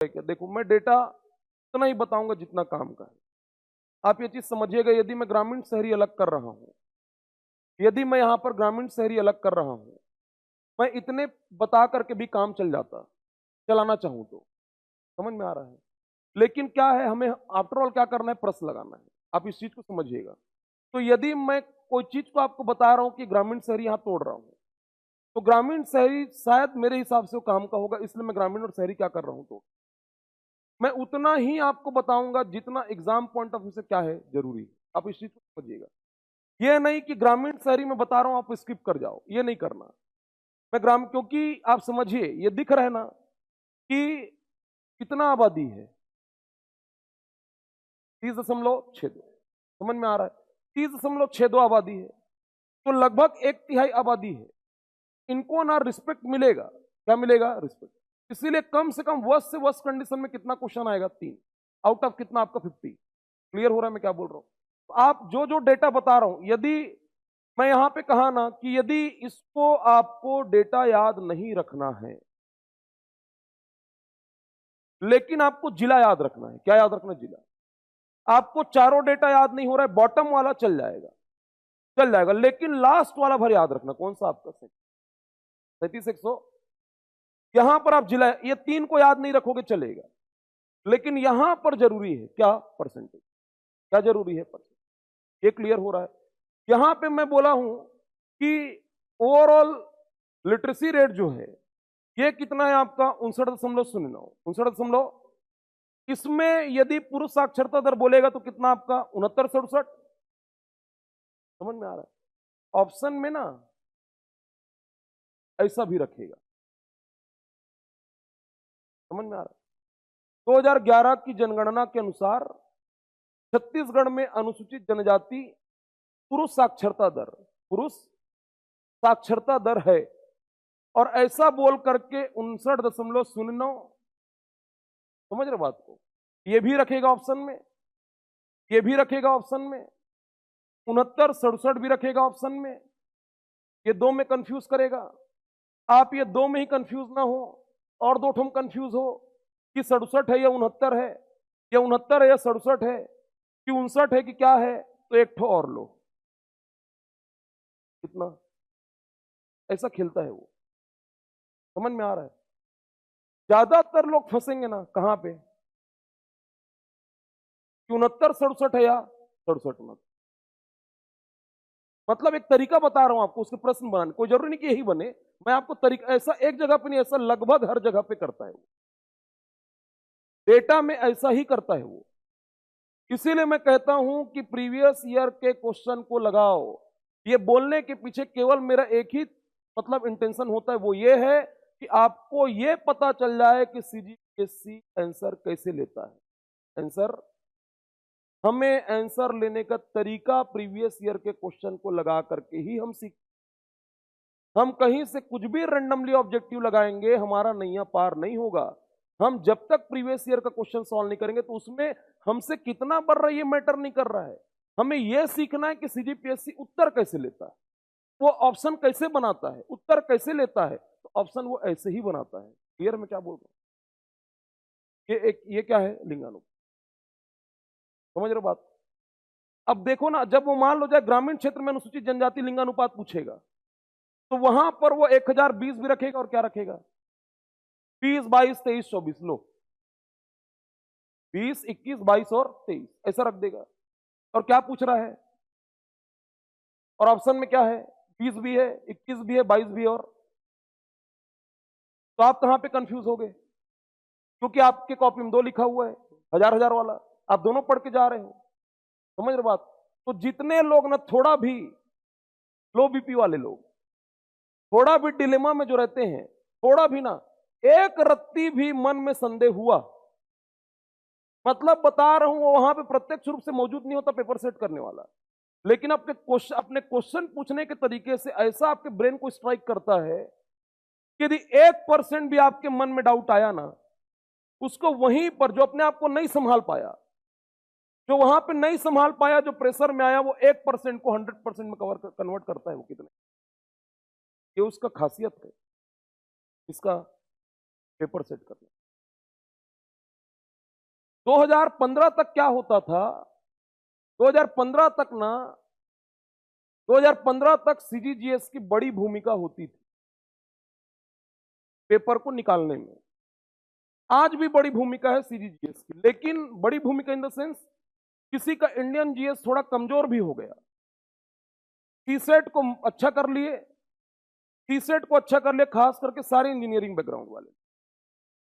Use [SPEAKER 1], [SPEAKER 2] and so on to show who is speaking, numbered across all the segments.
[SPEAKER 1] क्या, देखो मैं डेटा उतना ही बताऊंगा जितना काम का है। आप ये चीज समझिएगा, यदि मैं ग्रामीण शहरी अलग कर रहा हूं, यदि मैं यहां पर ग्रामीण शहरी अलग कर रहा हूं, मैं इतने बता करके भी काम चल जाता, चलाना चाहूं तो। समझ में आ रहा है? लेकिन क्या है, हमें आफ्टर ऑल क्या करना है, प्रश्न लगाना है। आप इस चीज को समझिएगा। तो यदि मैं कोई चीज को आपको बता रहा हूं कि ग्रामीण शहरी यहां तोड़ रहा हूं, तो ग्रामीण शहरी शायद मेरे हिसाब से वो काम का होगा, इसलिए मैं ग्रामीण और शहरी क्या कर रहा हूं, तो मैं उतना ही आपको बताऊंगा जितना एग्जाम पॉइंट ऑफ व्यू से क्या है जरूरी। आप इस चीज को समझिएगा। ये नहीं कि ग्रामीण शहरी में बता रहा हूं आप स्किप कर जाओ, ये नहीं करना। मैं ग्राम क्योंकि आप समझिए, ये दिख रहा है ना कि कितना आबादी है, 30.62। समझ में आ रहा है? 30.62 आबादी है, तो लगभग 1/3 आबादी है। इनको ना रिस्पेक्ट मिलेगा। क्या मिलेगा? रिस्पेक्ट। इसीलिए कम से कम वर्स्ट से वर्स्ट कंडीशन में कितना क्वेश्चन आएगा? 3 आउट ऑफ कितना आपका 50। क्लियर हो रहा है मैं क्या बोल रहा हूं? तो आप जो जो डेटा बता रहा हूं, यदि मैं यहां पे कहा ना कि यदि इसको आपको डेटा याद नहीं रखना है, लेकिन आपको जिला याद रखना है। क्या याद रखना है? जिला। आपको चारों डेटा याद नहीं हो रहा है, बॉटम वाला चल जाएगा, चल जाएगा, लेकिन लास्ट वाला भर याद रखना। कौन सा आपका? 37,100। यहां पर आप जिला, ये 3 को याद नहीं रखोगे चलेगा, लेकिन यहां पर जरूरी है क्या? परसेंटेज। क्या जरूरी है? परसेंटेज। ये क्लियर हो रहा है? यहां पे मैं बोला हूं कि ओवरऑल लिटरेसी रेट जो है ये कितना है आपका? 59.09। 59, इसमें यदि पुरुष साक्षरता दर बोलेगा तो कितना आपका? 69 से 68। समझ में आ रहा है? ऑप्शन में ना ऐसा भी रखेगा। समझ में आ रहा है? 2011 की जनगणना के अनुसार छत्तीसगढ़ में अनुसूचित जनजाति पुरुष साक्षरता दर, पुरुष साक्षरता दर है, और ऐसा बोल करके 59.09। समझ रहे बात को? ये भी रखेगा ऑप्शन में, ये भी रखेगा ऑप्शन में, 69-67 भी रखेगा ऑप्शन में। ये दो में कंफ्यूज करेगा। आप ये दो में ही कंफ्यूज ना हो और दो ठम कंफ्यूज हो कि 67 है या 69 है, या 69 है या 67 है, कि 59 है कि क्या है, तो एक ठो और लो। कितना? ऐसा खेलता है वो। समझ में आ रहा है? ज्यादातर लोग फंसेंगे ना कहां पे, कि 69-67 है या 67-69। मतलब एक तरीका बता रहा हूं आपको उसके प्रश्न बनाने, कोई जरूरी नहीं कि यही बने। मैं आपको तरीका, ऐसा एक जगह पे नहीं, ऐसा लगभग हर जगह पे करता है वो। डेटा में ऐसा ही करता है वो। इसीलिए मैं कहता हूं कि प्रीवियस ईयर के क्वेश्चन को लगाओ। ये बोलने के पीछे केवल मेरा एक ही मतलब इंटेंशन होता है, वो ये है कि आपको ये पता चल जाए कि सीजीपीएससी आंसर कैसे लेता है। आंसर, हमें आंसर लेने का तरीका प्रीवियस ईयर के क्वेश्चन को लगा करके ही हम सीख। हम कहीं से कुछ भी रैंडमली ऑब्जेक्टिव लगाएंगे, हमारा नैया पार नहीं होगा। हम जब तक प्रीवियस ईयर का क्वेश्चन सॉल्व नहीं करेंगे, तो उसमें हमसे कितना बढ़ रहा है ये मैटर नहीं कर रहा है। हमें यह सीखना है कि सीजीपीएससी उत्तर कैसे लेता है, वो ऑप्शन कैसे बनाता है, उत्तर कैसे लेता है, तो ऑप्शन वो ऐसे ही बनाता है। क्लियर मैं क्या बोल रहा हूं? ये क्या है? लिंगानुपात। समझ रहे बात? अब देखो ना, जब वो मान लो जाए ग्रामीण क्षेत्र में अनुसूचित जनजाति लिंगानुपात पूछेगा, तो वहां पर वो 1020 भी रखेगा और क्या रखेगा? 20, 22, 23, 24 लो, 20, 21, 22 और 23 ऐसा रख देगा। और क्या पूछ रहा है? और ऑप्शन में क्या है? 20 भी है, 21 भी है, 22 भी है। और तो आप कहां पे कंफ्यूज हो गए? क्योंकि आपके कॉपी में 2 लिखा हुआ है, हजार हजार वाला, आप दोनों पढ़ के जा रहे हो। समझ रहे बात? तो जितने लोग ना थोड़ा भी लो बीपी वाले लोग, थोड़ा भी डिलेमा में जो रहते हैं, थोड़ा भी ना, एक रत्ती भी मन में संदेह हुआ, मतलब बता रहा हूं, वो वहां पे प्रत्यक्ष रूप से मौजूद नहीं होता पेपर सेट करने वाला, लेकिन अपने क्वेश्चन पूछने के तरीके से ऐसा आपके ब्रेन को स्ट्राइक करता है कि यदि 1% भी आपके मन में डाउट आया ना, उसको वहीं पर जो अपने आप को नहीं संभाल पाया, जो वहां पे नहीं संभाल पाया, जो प्रेशर में आया, वो 1% को 100% में कन्वर्ट करता है। वो कितने, ये उसका खासियत है इसका पेपर सेट करना। 2015 तक क्या होता था, 2015 तक ना, 2015 तक सीजीजीएस की बड़ी भूमिका होती थी पेपर को निकालने में। आज भी बड़ी भूमिका है सीजीजीएस की, लेकिन बड़ी भूमिका इन द सेंस किसी का इंडियन जीएस थोड़ा कमजोर भी हो गया, सीसेट को अच्छा कर लिए, सीसेट को अच्छा कर लिए खास करके सारे इंजीनियरिंग बैकग्राउंड वाले,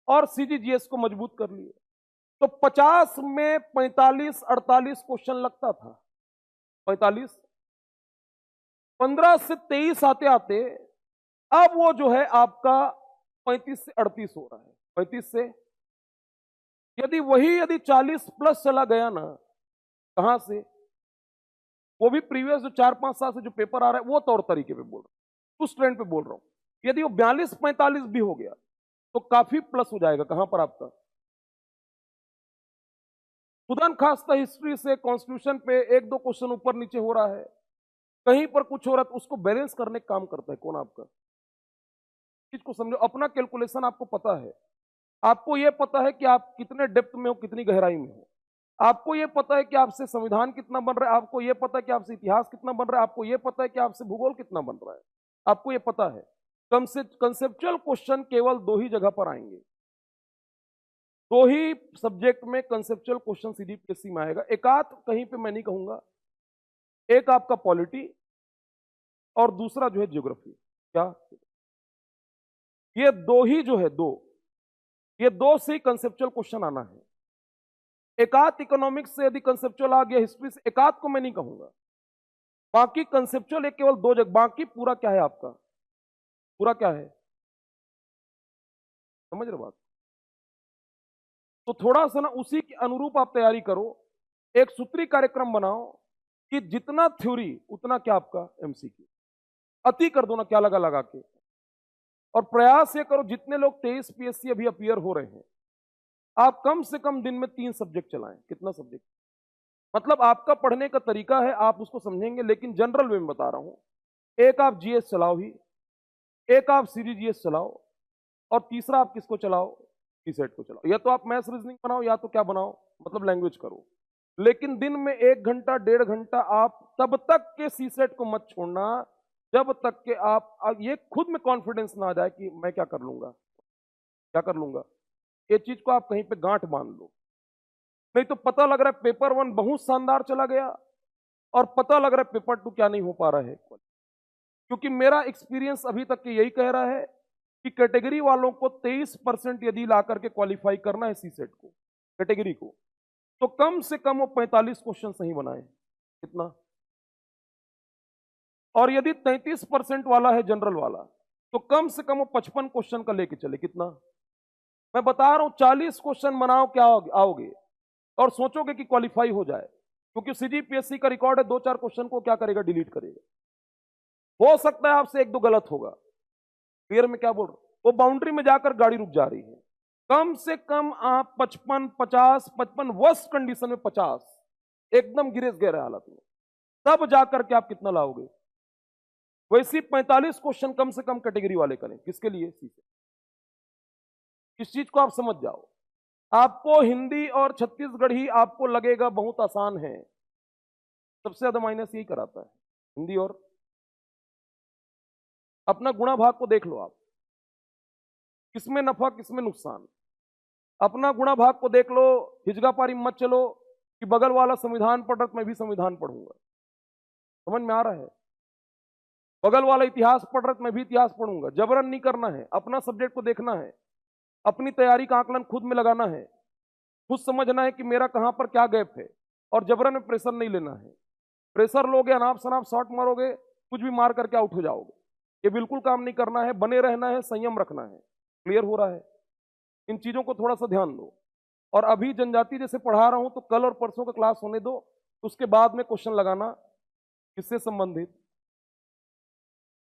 [SPEAKER 1] और सीजीजीएस को मजबूत कर लिए, तो 50 में 45-48 क्वेश्चन लगता था, 45, 15 से 23 आते आते अब वो जो है आपका 35 से 38 हो रहा है, 35 से, यदि 40 प्लस चला गया ना, कहां से, वो भी प्रीवियस जो 4-5 साल से जो पेपर आ रहा है वो तौर तरीके पे बोल रहा हूं, उस ट्रेंड पे बोल रहा हूं, यदि वो 42-45 भी हो गया तो काफी प्लस हो जाएगा। कहां पर आपका खुदा खास्ता हिस्ट्री से कॉन्स्टिट्यूशन पे 1-2 क्वेश्चन ऊपर नीचे हो रहा है, कहीं पर कुछ हो रहा है, तो उसको बैलेंस करने का काम करता है कौन, आपका। चीज को समझो, अपना कैलकुलेशन आपको पता है, आपको यह पता है कि आप कितने डेप्थ में हो, कितनी गहराई में हो, आपको यह पता है कि आपसे संविधान कितना बन रहा है, आपको यह पता है कि आपसे इतिहास कितना बन रहा है, आपको यह पता है कि आपसे भूगोल कितना बन रहा है, आपको यह पता है। कंसेप्चुअल क्वेश्चन केवल 2 ही जगह पर आएंगे, 2 ही सब्जेक्ट में कंसेप्चुअल क्वेश्चन सीजीपीएससी में आएगा, एकाध कहीं पे मैं नहीं कहूंगा, एक आपका पॉलिटी और दूसरा जो है ज्योग्राफी। क्या ये 2 ही जो है, 2, ये 2 से ही कंसेप्चुअल क्वेश्चन आना है। एकाध इकोनॉमिक्स से यदि कंसेप्चुअल आ गया, हिस्ट्री से एकाध को मैं नहीं कहूंगा, बाकी कंसेप्चुअल एक केवल 2 जगह, बाकी पूरा क्या है आपका, पूरा क्या है, समझ रहे बात। तो थोड़ा सा ना उसी के अनुरूप आप तैयारी करो, एक सूत्री कार्यक्रम बनाओ कि जितना थ्योरी उतना क्या आपका एमसीक्यू, अति कर दो ना क्या लगा लगा के, और प्रयास ये करो जितने लोग 23 पीएससी अभी अपीयर हो रहे हैं, आप कम से कम दिन में 3 सब्जेक्ट चलाएं। कितना सब्जेक्ट, मतलब आपका पढ़ने का तरीका है, आप उसको समझेंगे, लेकिन जनरल वे में बता रहा हूं, एक आप जीएस चलाओ ही, एक आप सीजीजीएस चलाओ, और तीसरा आप किसको चलाओ, सीसेट को चलाओ। या तो आप मैथ्स रीजनिंग बनाओ, या तो क्या बनाओ, मतलब लैंग्वेज करो, लेकिन दिन में 1 घंटा 1.5 घंटा आप तब तक के सीसेट को मत छोड़ना जब तक के आप ये खुद में कॉन्फिडेंस ना आ जाए कि मैं क्या कर लूंगा, क्या कर लूंगा। ये चीज को आप कहीं पे गांठ बांध लो, नहीं तो पता लग रहा है पेपर 1 बहुत शानदार चला गया और पता लग रहा है पेपर 2 क्या नहीं हो पा रहा है। क्योंकि मेरा एक्सपीरियंस अभी तक के यही कह रहा है कि कैटेगरी वालों को 23% यदि ला करके क्वालिफाई करना है सीसेट को, कैटेगरी को, तो कम से कम वो 45 क्वेश्चन सही बनाए। कितना, और यदि 33% वाला है जनरल वाला, तो कम से कम वो 55 क्वेश्चन का लेके चले। कितना, मैं बता रहा हूं 40 क्वेश्चन बनाओ, क्या आओगे और सोचोगे कि क्वालिफाई हो जाए, क्योंकि सीजीपीएससी का रिकॉर्ड है 2-4 क्वेश्चन को क्या करेगा, डिलीट करेगा। हो सकता है आपसे 1-2 गलत होगा, क्लियर में क्या बोल रहा हूं, वो बाउंड्री में जाकर गाड़ी रुक जा रही है। कम से कम आप 55, 50, 55 वर्स्ट कंडीशन में 50 एकदम गिरेस गहरे हालत में, तब जाकर के आप कितना लाओगे। वैसे 45 क्वेश्चन कम से कम कैटेगरी वाले करें, किसके लिए, सीसे। इस चीज को आप समझ जाओ। आपको हिंदी और छत्तीसगढ़ी आपको लगेगा बहुत आसान है, सबसे ज्यादा माइनस यही कराता है हिंदी। और अपना गुणा भाग को देख लो आप, किसमें नफा किसमें नुकसान। अपना गुणा भाग को देख लो, हिजगा पारी मत चलो कि बगल वाला संविधान पढ़ रहा मैं भी संविधान पढ़ूंगा, समझ में आ रहा है। बगल वाला इतिहास पढ़ रहा मैं भी इतिहास पढ़ूंगा, जबरन नहीं करना है, अपना सब्जेक्ट को देखना है, अपनी तैयारी का आकलन खुद में लगाना है, खुद समझना है कि मेरा कहां पर क्या गैप है, और जबरन में प्रेशर नहीं लेना है। प्रेशर लोगे, अनाप शनाप शॉट मारोगे, कुछ भी मार करके आउट हो जाओगे। ये बिल्कुल काम नहीं करना है, बने रहना है, संयम रखना है। क्लियर हो रहा है, इन चीजों को थोड़ा सा ध्यान दो। और अभी जनजाति जैसे पढ़ा रहा हूं, तो कल और परसों का क्लास होने दो, उसके बाद में क्वेश्चन लगाना किससे संबंधित,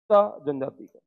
[SPEAKER 1] जनजाति का।